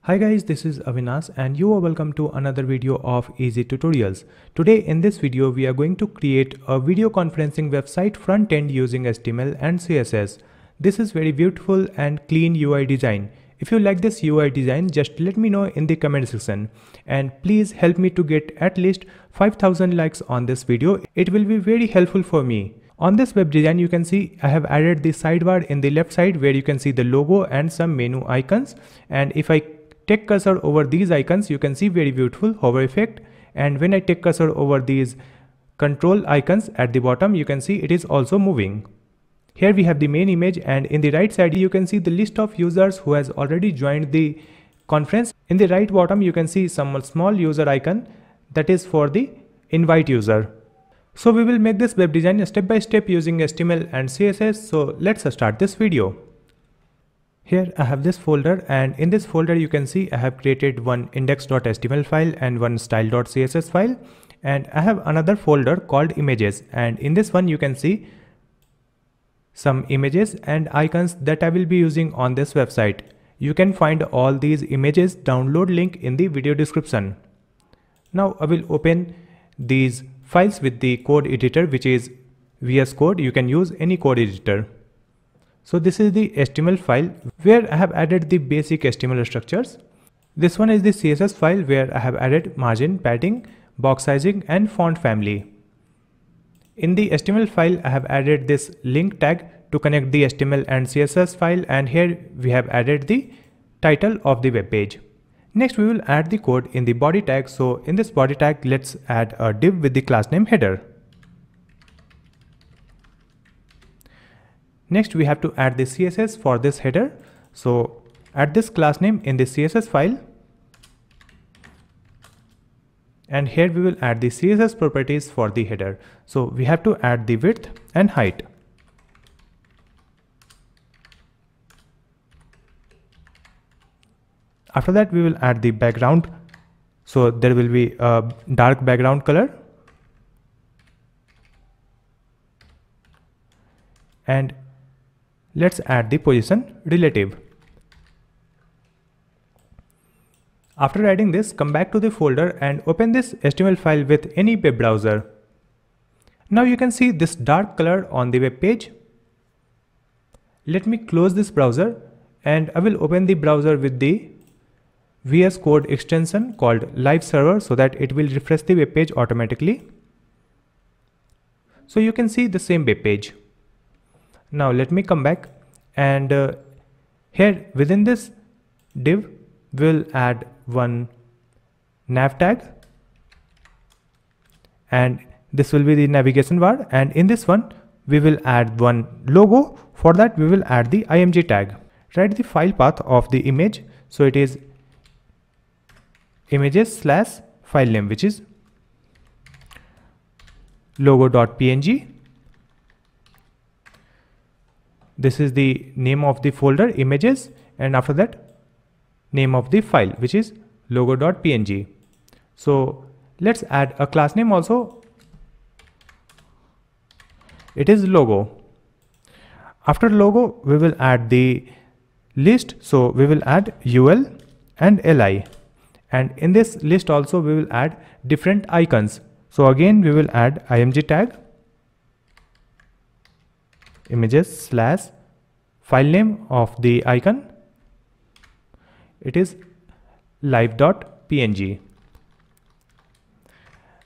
Hi guys, this is Avinash and you are welcome to another video of Easy Tutorials. Today in this video we are going to create a video conferencing website front end using HTML and CSS. This is very beautiful and clean UI design. If you like this UI design, just let me know in the comment section and please help me to get at least 5000 likes on this video. It will be very helpful for me. On this web design you can see I have added the sidebar in the left side where you can see the logo and some menu icons, and if I take cursor over these icons you can see very beautiful hover effect, and when I take cursor over these control icons at the bottom you can see it is also moving. Here we have the main image, and in the right side you can see the list of users who has already joined the conference. In the right bottom you can see some small user icon that is for the invite user. So we will make this web design step by step using HTML and CSS. So let's start this video. Here I have this folder, and in this folder you can see I have created one index.html file and one style.css file, and I have another folder called images, and in this one you can see some images and icons that I will be using on this website. You can find all these images download link in the video description. Now I will open these files with the code editor, which is VS Code. You can use any code editor. So this is the HTML file where I have added the basic HTML structures. This one is the CSS file where I have added margin, padding, box sizing and font family. In the HTML file I have added this link tag to connect the HTML and CSS file, and here we have added the title of the web page. Next we will add the code in the body tag. So in this body tag let's add a div with the class name header. Next we have to add the CSS for this header. So add this class name in the CSS file, and here we will add the CSS properties for the header. So we have to add the width and height. After that we will add the background. So there will be a dark background color, and let's add the position relative. After adding this, come back to the folder and open this HTML file with any web browser. Now you can see this dark color on the web page. Let me close this browser and I will open the browser with the VS Code extension called Live Server so that it will refresh the web page automatically. So you can see the same web page. Now let me come back, and here within this div we'll add one nav tag, and this will be the navigation bar, and in this one we will add one logo. For that we will add the img tag. Write the file path of the image, so it is images/file name, which is logo.png. This is the name of the folder images, and after that name of the file, which is logo.png. So let's add a class name also. It is logo. After logo we will add the list, so we will add ul and li, and in this list also we will add different icons. So again we will add img tag, images/file name of the icon, it is live.png.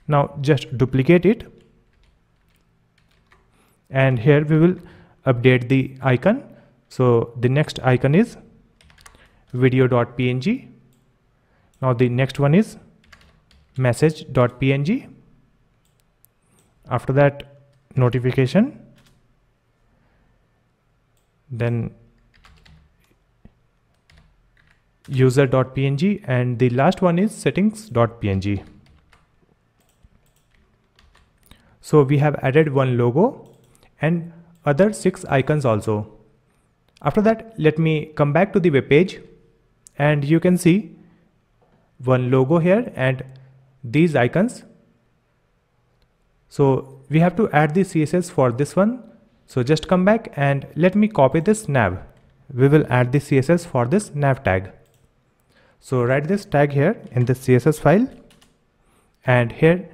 Now just duplicate it, and here we will update the icon. So the next icon is video.png. Now the next one is message.png. After that notification, then user.png, and the last one is settings.png. So we have added one logo and other 6 icons also. After that let me come back to the web page, and you can see one logo here and these icons. So we have to add the CSS for this one. So just come back and let me copy this nav. We will add the CSS for this nav tag. So write this tag here in this CSS file, and here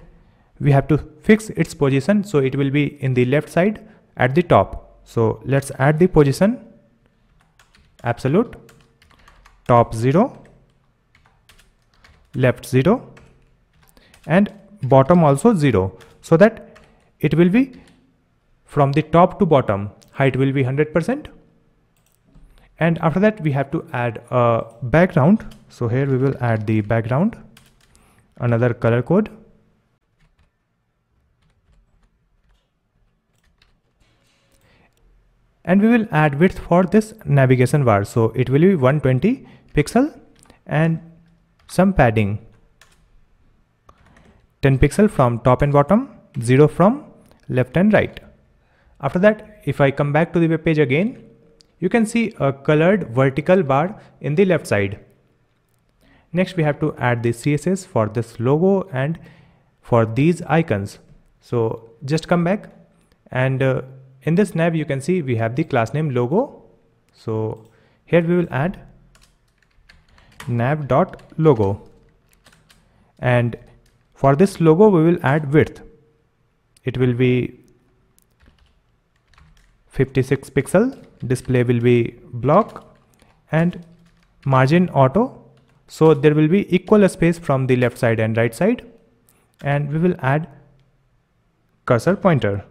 we have to fix its position, so it will be in the left side at the top. So let's add the position absolute, top 0, left 0, and bottom also 0, so that it will be from the top to bottom, height will be 100%. And after that we have to add a background. So here we will add the background, another color code, and we will add width for this navigation bar. So it will be 120 pixel and some padding, 10 pixel from top and bottom, 0 from left and right. After that, if I come back to the web page again, you can see a colored vertical bar in the left side. Next we have to add the CSS for this logo and for these icons. So just come back, and in this nav you can see we have the class name logo. So here we will add nav.logo, and for this logo we will add width. It will be 56 pixel, display will be block, and margin auto, so there will be equal space from the left side and right side. And we will add cursor pointer.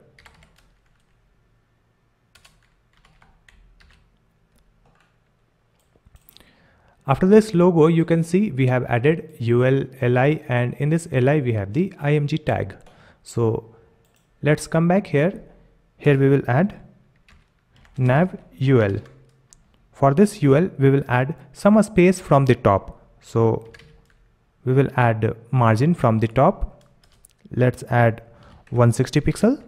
After this logo, you can see we have added UL, LI, and in this LI we have the IMG tag. So let's come back here. Here we will add nav UL. For this UL we will add some space from the top. So we will add margin from the top. Let's add 160 pixel,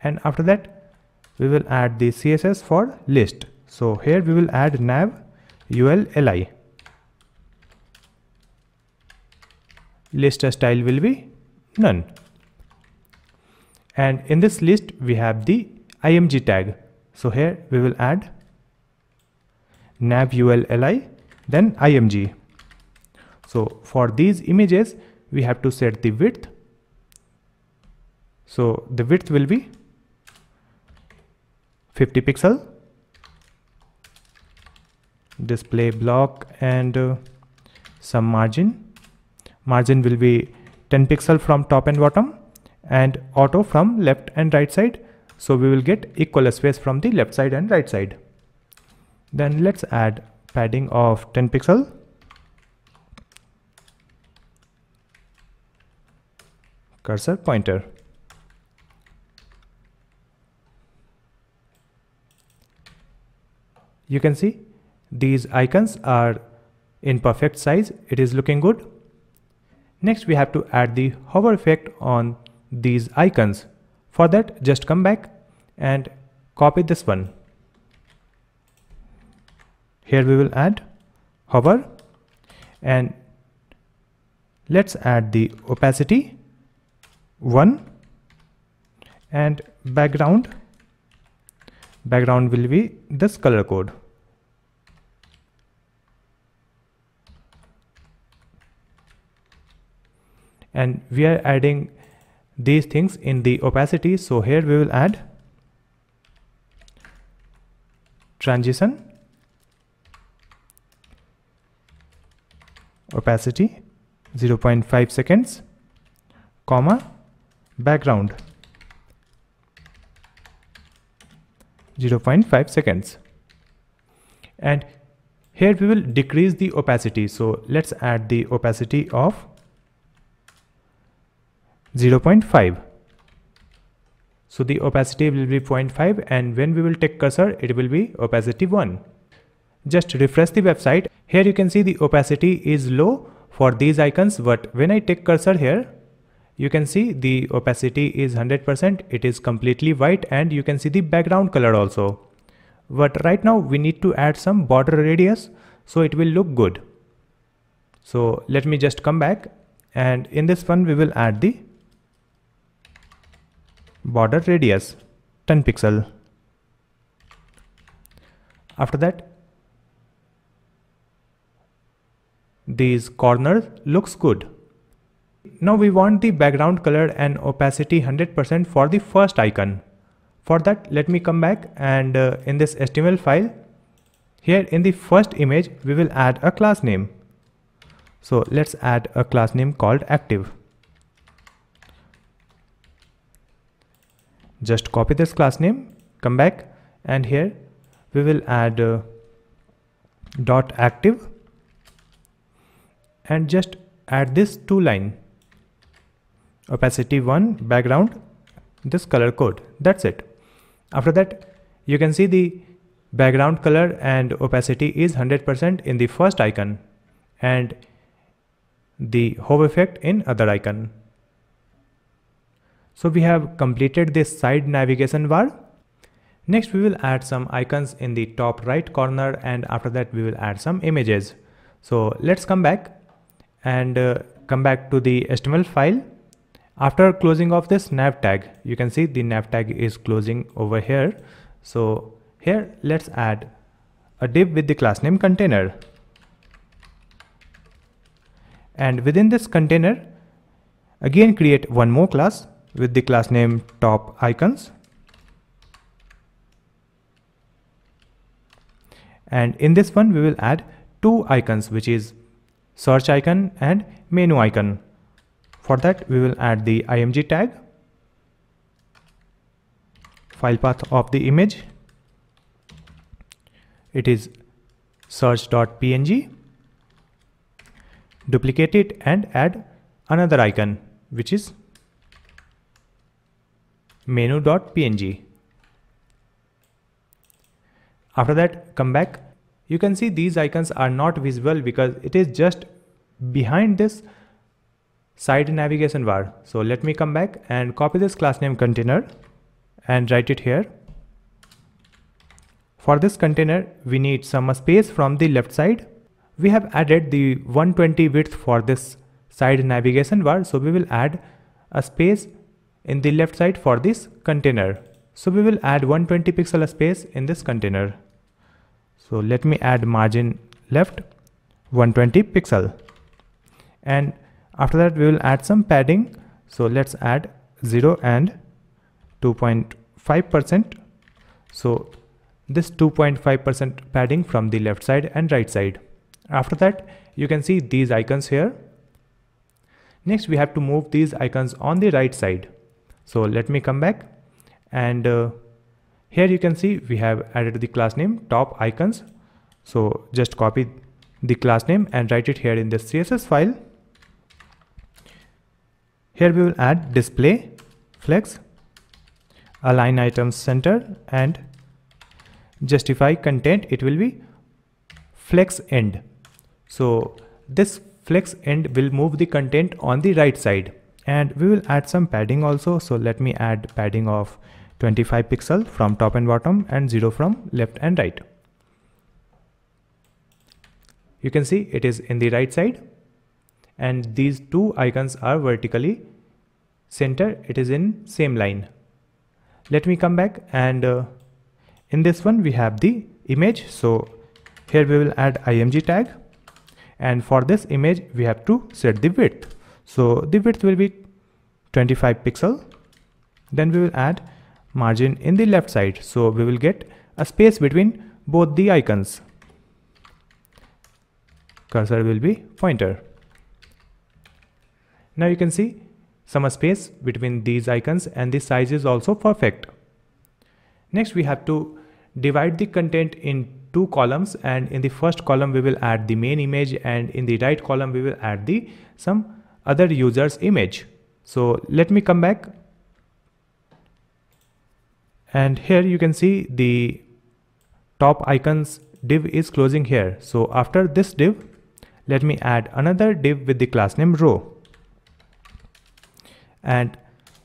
and after that we will add the CSS for list. So here we will add nav UL LI. List style will be none, and in this list we have the IMG tag. So here we will add nav UL LI, then IMG. So for these images we have to set the width. So the width will be 50 pixel, display block, and some margin. Margin will be 10 pixel from top and bottom, and auto from left and right side. So we will get equal space from the left side and right side. Then let's add padding of 10 pixel. Cursor pointer. You can see these icons are in perfect size. It is looking good. Next we have to add the hover effect on these icons. For that, just come back and copy this one. Here we will add hover, and let's add the opacity 1, and background will be this color code. And we are adding these things in the opacity. So here we will add transition, opacity 0.5 seconds, comma, background 0.5 seconds. And here we will decrease the opacity. So let's add the opacity of 0.5. So the opacity will be 0.5, and when we will take cursor it will be opacity 1. Just refresh the website. Here you can see the opacity is low for these icons, but when I take cursor here, you can see the opacity is 100%. It is completely white, and you can see the background color also. But right now we need to add some border radius so it will look good. So let me just come back, and in this one we will add the border radius 10 pixel. After that these corners looks good. Now we want the background color and opacity 100% for the first icon. For that, let me come back and in this HTML file, here in the first image, we will add a class name. So let's add a class name called active. Just copy this class name, come back, and here we will add dot active and just add this two line, opacity 1, background, this color code. That's it. After that, you can see the background color and opacity is 100% in the first icon and the hover effect in other icon. So we have completed this side navigation bar. Next, we will add some icons in the top right corner, and after that we will add some images. So let's come back and come back to the HTML file. After closing off this nav tag, you can see the nav tag is closing over here. So here let's add a div with the class name container. And within this container, again create one more class with the class name top icons. And in this one, we will add two icons, which is search icon and menu icon. For that, we will add the img tag, file path of the image, it is search.png, duplicate it and add another icon, which is menu.png. After that, come back. You can see these icons are not visible because it is just behind this side navigation bar. So let me come back and copy this class name container and write it here. For this container, we need some space from the left side. We have added the 120 width for this side navigation bar. So we will add a space in the left side for this container. So we will add 120 pixel space in this container. So let me add margin left 120 pixel. And after that, we will add some padding. So let's add 0 and 2.5%. So this 2.5% padding from the left side and right side. After that, you can see these icons here. Next, we have to move these icons on the right side. So let me come back and here you can see we have added the class name top icons. So just copy the class name and write it here in the CSS file. Here we will add display, flex, align items center and justify content. It will be flex end. So this flex end will move the content on the right side, and we will add some padding also. So let me add padding of 25 pixel from top and bottom and 0 from left and right. You can see it is in the right side and these two icons are vertically center. It is in same line. Let me come back and in this one we have the image. So here we will add img tag, and for this image we have to set the width. So the width will be 25 pixel. Then we will add margin in the left side. So we will get a space between both the icons. Cursor will be pointer. Now you can see some space between these icons and the size is also perfect. Next, we have to divide the content in two columns, and in the first column we will add the main image, and in the right column we will add the some other user's image. So let me come back and here you can see the top icons div is closing here. So after this div, let me add another div with the class name row, and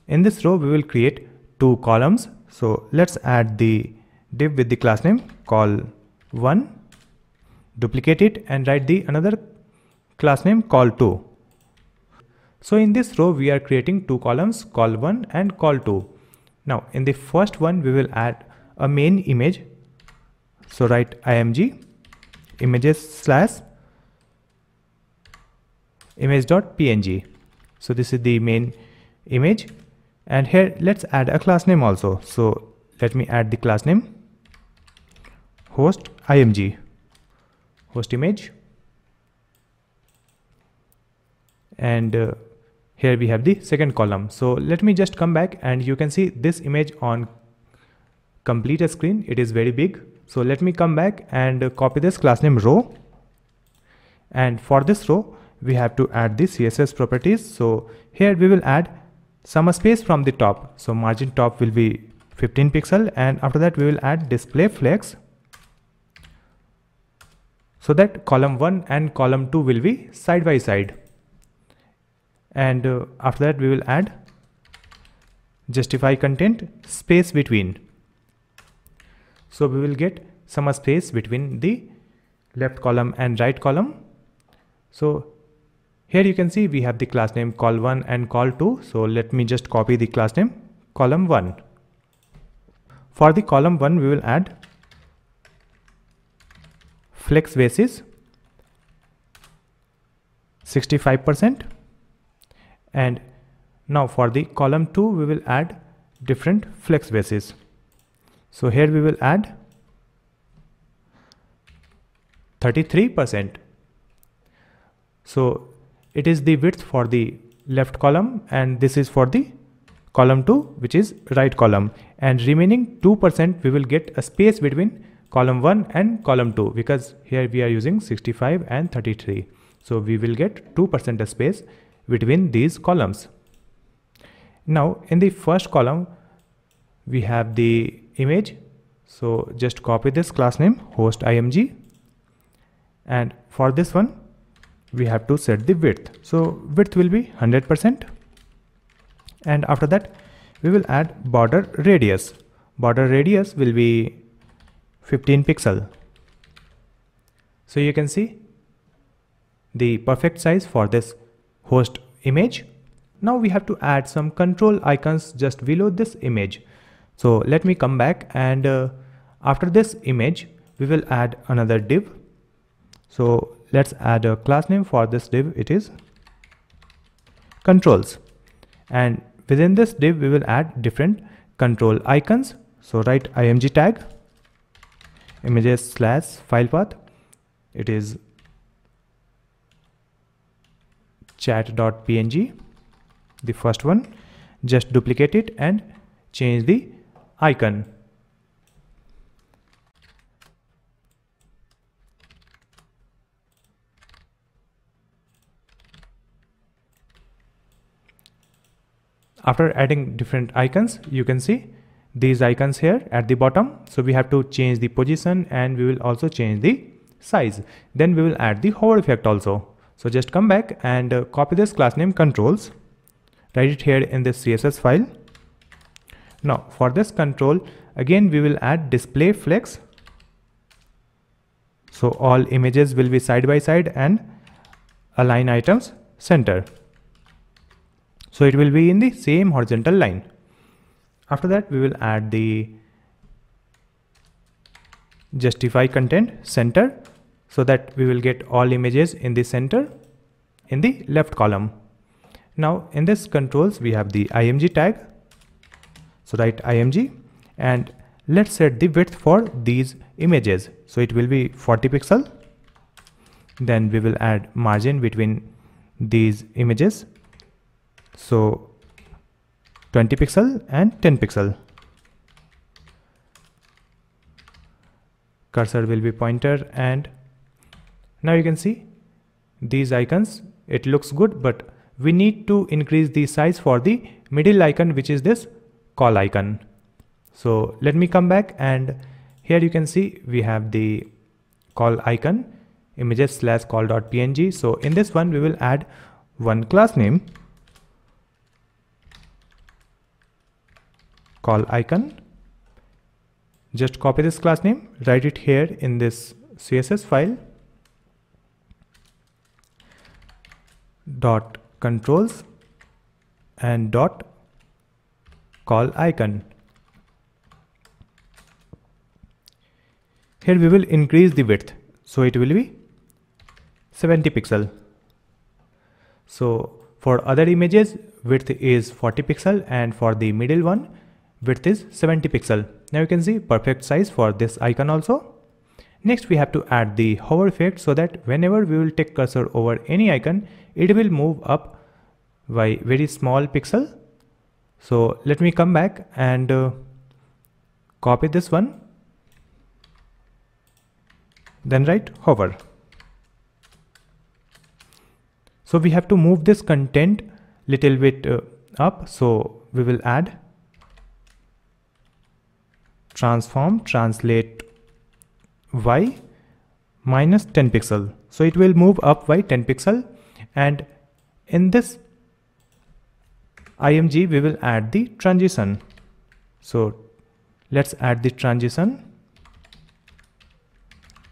in this row we will create two columns. So let's add the div with the class name call1, duplicate it and write the another class name call2. So in this row we are creating two columns, call1 and call2. Now in the first one we will add a main image. So write img images slash image.png. So this is the main image, and here let's add a class name also. So let me add the class name host img, host image, and here we have the second column. So let me just come back, and you can see this image on complete a screen. It is very big. So let me come back and copy this class name row, and for this row we have to add the CSS properties. So here we will add some space from the top. So margin top will be 15 pixel, and after that we will add display flex, so that column 1 and column 2 will be side by side. And after that we will add justify content space between. So we will get some space between the left column and right column. So here you can see we have the class name col1 and col2. So let me just copy the class name column1. For the column 1 we will add flex basis 65%, and now for the column 2 we will add different flex basis. So here we will add 33%. So it is the width for the left column, and this is for the column 2, which is right column, and remaining 2% we will get a space between column 1 and column 2, because here we are using 65 and 33. So we will get 2% space between these columns. Now in the first column we have the image. So just copy this class name host img, and for this one we have to set the width. So width will be 100%, and after that we will add border radius. Border radius will be 15 pixel. So you can see the perfect size for this host image. Now we have to add some control icons just below this image. So let me come back, and after this image we will add another div. So let's add a class name for this div. It is controls, and within this div we will add different control icons. So write img tag images / file path. It is chat.png, the first one. Just duplicate it and change the icon. After adding different icons, you can see these icons here at the bottom. So we have to change the position, and we will also change the size. Then we will add the hover effect also. So just come back and copy this class name controls, write it here in this CSS file. Now for this control, again we will add display flex. So all images will be side by side and align items center. So it will be in the same horizontal line. After that we will add the justify content center, so that we will get all images in the center in the left column. Now in this controls we have the img tag. So write img, and let's set the width for these images. So it will be 40 pixel. Then we will add margin between these images. So 20 pixel and 10 pixel. Cursor will be pointer, and now you can see these icons. It looks good, but we need to increase the size for the middle icon, which is this call icon. So let me come back, and here you can see we have the call icon images / call.png. So in this one we will add one class name call icon. Just copy this class name, write it here in this CSS file. Dot controls and dot call icon. Here we will increase the width, so it will be 70 pixel. So for other images, width is 40 pixel, and for the middle one, width is 70 pixel. Now you can see perfect size for this icon also. Next we have to add the hover effect, so that whenever we will take cursor over any icon, it will move up by very small pixel. So let me come back and copy this one, then write hover. So we have to move this content little bit up, so we will add transform translate y minus 10 pixel. So it will move up by 10 pixel, and in this IMG we will add the transition. So let's add the transition,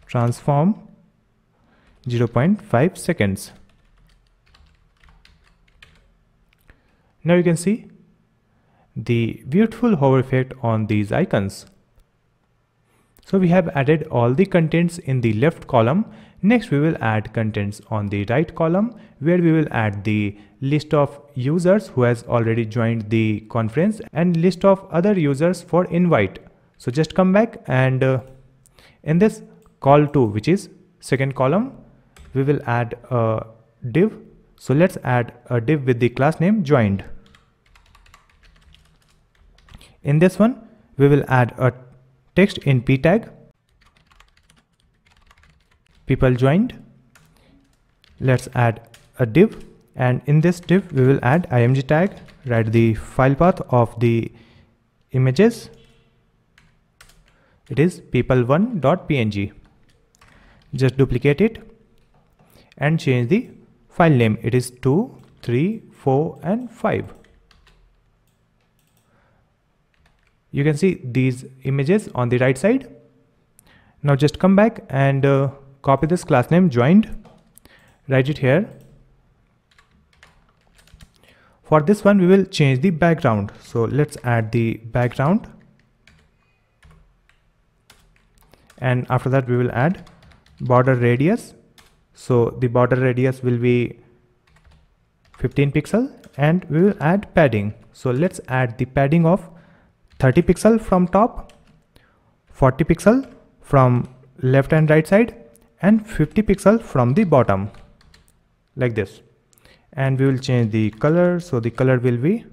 transform 0.5 seconds. Now you can see the beautiful hover effect on these icons. So we have added all the contents in the left column. Next we will add contents on the right column, where we will add the list of users who has already joined the conference and list of other users for invite. So just come back, and in this call to, which is second column, we will add a div. So let's add a div with the class name joined. In this one we will add a text in p tag, people joined. Let's add a div, and in this div we will add img tag, write the file path of the images. It is people1.png. Just duplicate it and change the file name. It is 2, 3, 4 and 5. You can see these images on the right side. Now just come back and copy this class name joined, write it here. For this one we will change the background. So let's add the background, and after that we will add border radius. So the border radius will be 15 pixel, and we will add padding. So let's add the padding of 30 pixel from top, 40 pixel from left and right side, and 50 pixel from the bottom, like this. And we will change the color. So the color will be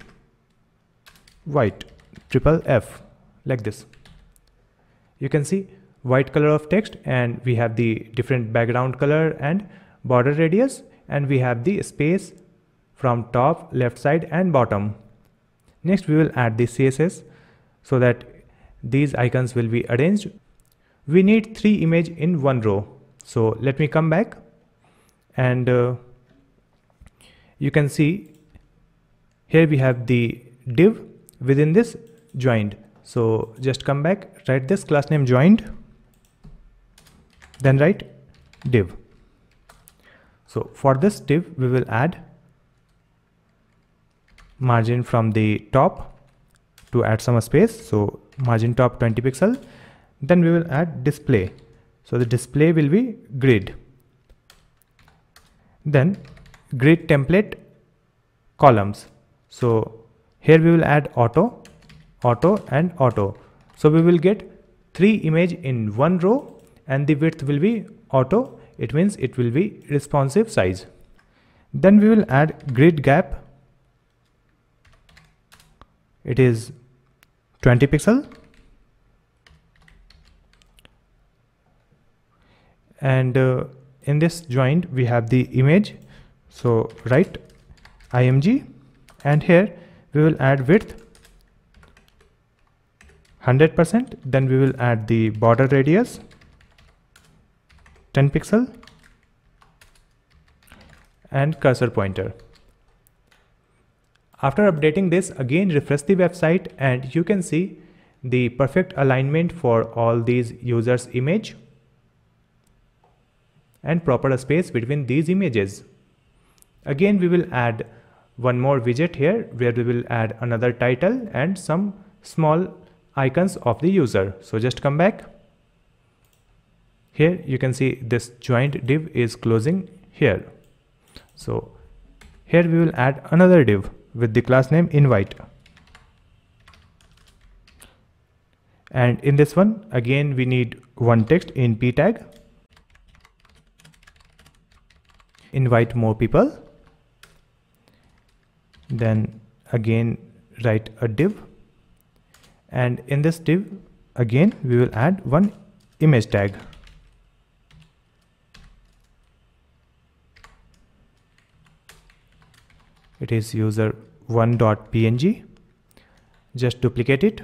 white, triple F, like this. You can see white color of text, and we have the different background color and border radius, and we have the space from top, left side and bottom. Next we will add the CSS, so that these icons will be arranged. We need 3 images in one row. So let me come back, and you can see here we have the div within this joined. So just come back, write this class name joined, then write div. So for this div we will add margin from the top to add some space. So margin top 20 pixel. Then we will add display. So the display will be grid. Then grid template columns. So here we will add auto, auto and auto. So we will get 3 images in one row, and the width will be auto. It means it will be responsive size. Then we will add grid gap. It is 20 pixel, and in this joint we have the image. So write img, and here we will add width 100%. Then we will add the border radius 10 pixel and cursor pointer. After updating this, again refresh the website, and you can see the perfect alignment for all these users' image and proper space between these images. Again we will add one more widget here, where we will add another title and some small icons of the user. So just come back. Here you can see this joint div is closing here. So Here we will add another div with the class name invite. And in this one, again, we need one text in p tag. Invite more people. Then again, write a div. And in this div, again, we will add one image tag. It is user1.png. Just duplicate it.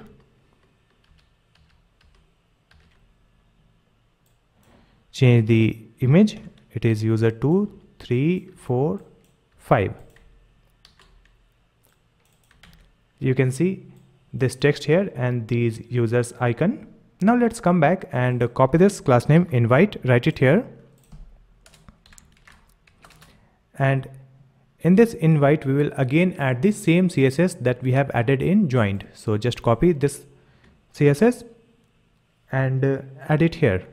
Change the image. It is user 2, 3, 4, 5. You can see this text here and these users icon. Now let's come back and copy this class name invite, write it here. And in this invite, we will again add the same CSS that we have added in joined. So just copy this CSS and add it here.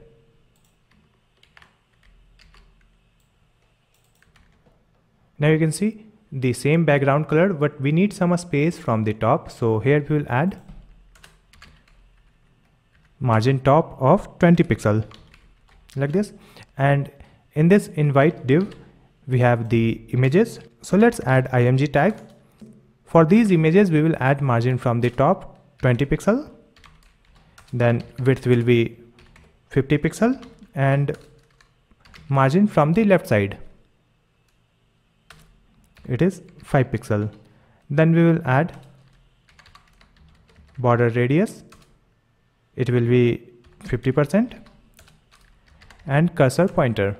Now you can see the same background color, but we need some space from the top. So here we will add margin top of 20 pixel like this. And in this invite div, we have the images. So let's add img tag. For these images, we will add margin from the top 20 pixel. Then width will be 50 pixel and margin from the left side, it is 5 pixel. Then we will add border radius. It will be 50% and cursor pointer.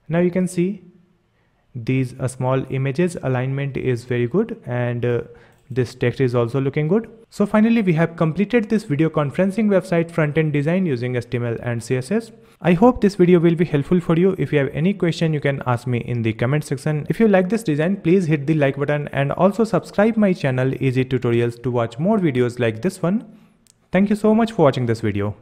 Now you can see these small images alignment is very good and this text is also looking good. So finally we have completed this video conferencing website front-end design using HTML and CSS. I hope this video will be helpful for you. If you have any question, you can ask me in the comment section. If you like this design, please hit the like button and also subscribe my channel Easy Tutorials to watch more videos like this one. Thank you so much for watching this video.